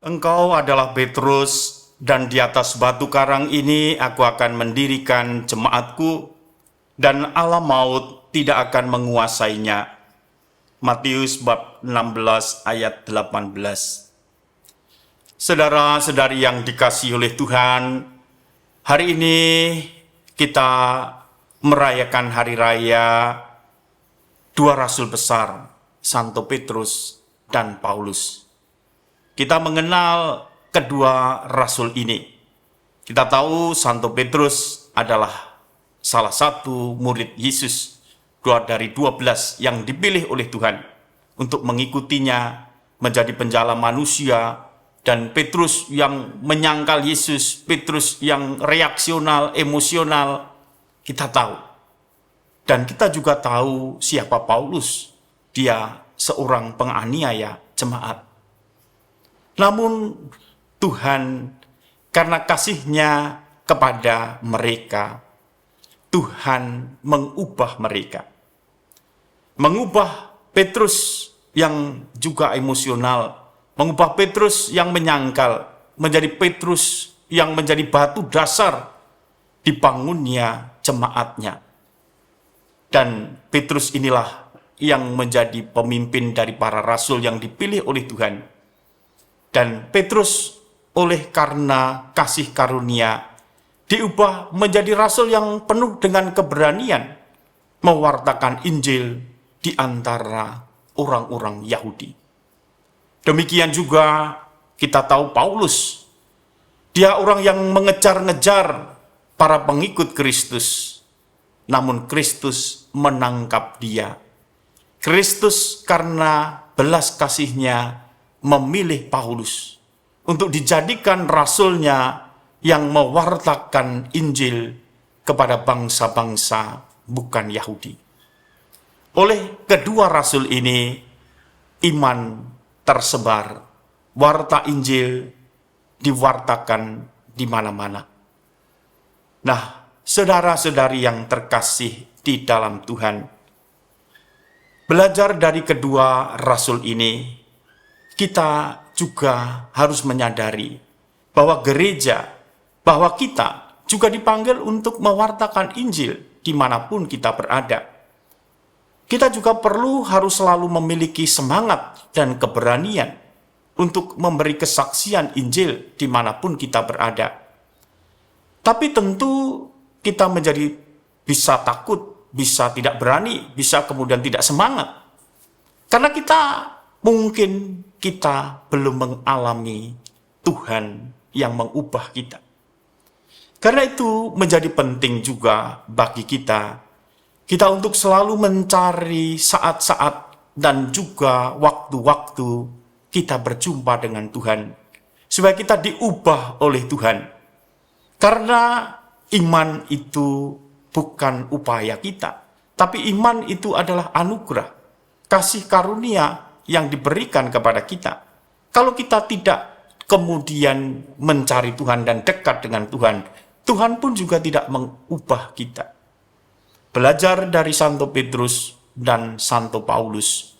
Engkau adalah Petrus, dan di atas batu karang ini aku akan mendirikan jemaatku, dan alam maut tidak akan menguasainya. Matius bab 16 ayat 18. Saudara-saudari yang dikasihi oleh Tuhan, hari ini kita merayakan hari raya dua rasul besar, Santo Petrus dan Paulus. Kita mengenal kedua rasul ini. Kita tahu Santo Petrus adalah salah satu murid Yesus, dua dari 12 yang dipilih oleh Tuhan untuk mengikutinya menjadi penjala manusia. Dan Petrus yang menyangkal Yesus, Petrus yang reaksional, emosional, kita tahu. Dan kita juga tahu siapa Paulus. Dia seorang penganiaya jemaat. Namun Tuhan, karena kasih-Nya kepada mereka, Tuhan mengubah mereka. Mengubah Petrus yang juga emosional, mengubah Petrus yang menyangkal, menjadi Petrus yang menjadi batu dasar dibangunnya jemaatnya. Dan Petrus inilah yang menjadi pemimpin dari para rasul yang dipilih oleh Tuhan. Dan Petrus oleh karena kasih karunia diubah menjadi rasul yang penuh dengan keberanian mewartakan Injil di antara orang-orang Yahudi. Demikian juga kita tahu Paulus. Dia orang yang mengejar-ngejar para pengikut Kristus. Namun Kristus menangkap dia. Kristus karena belas kasih-Nya memilih Paulus untuk dijadikan rasulnya yang mewartakan Injil kepada bangsa-bangsa bukan Yahudi. Oleh kedua rasul ini, iman tersebar, warta Injil diwartakan di mana-mana. Nah, saudara-saudari yang terkasih di dalam Tuhan, belajar dari kedua rasul ini, kita juga harus menyadari bahwa gereja, bahwa kita juga dipanggil untuk mewartakan Injil dimanapun kita berada. Kita juga harus selalu memiliki semangat dan keberanian untuk memberi kesaksian Injil dimanapun kita berada. Tapi tentu kita bisa takut, bisa tidak berani, bisa kemudian tidak semangat. Karena mungkin kita belum mengalami Tuhan yang mengubah kita. Karena itu menjadi penting juga bagi kita untuk selalu mencari saat-saat dan juga waktu-waktu kita berjumpa dengan Tuhan, supaya kita diubah oleh Tuhan. Karena iman itu bukan upaya kita, tapi iman itu adalah anugerah, kasih karunia yang diberikan kepada kita. Kalau kita tidak kemudian mencari Tuhan dan dekat dengan Tuhan, Tuhan pun juga tidak mengubah kita. Belajar dari Santo Petrus dan Santo Paulus,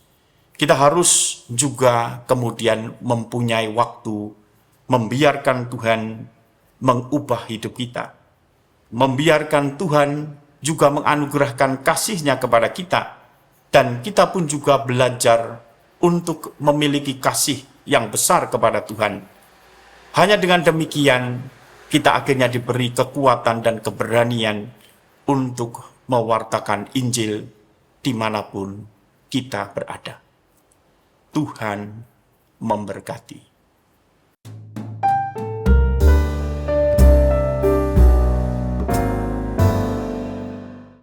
kita harus juga kemudian mempunyai waktu membiarkan Tuhan mengubah hidup kita. Membiarkan Tuhan juga menganugerahkan kasih-Nya kepada kita. Dan kita pun juga belajar untuk memiliki kasih yang besar kepada Tuhan. Hanya dengan demikian, kita akhirnya diberi kekuatan dan keberanian untuk mewartakan Injil dimanapun kita berada. Tuhan memberkati.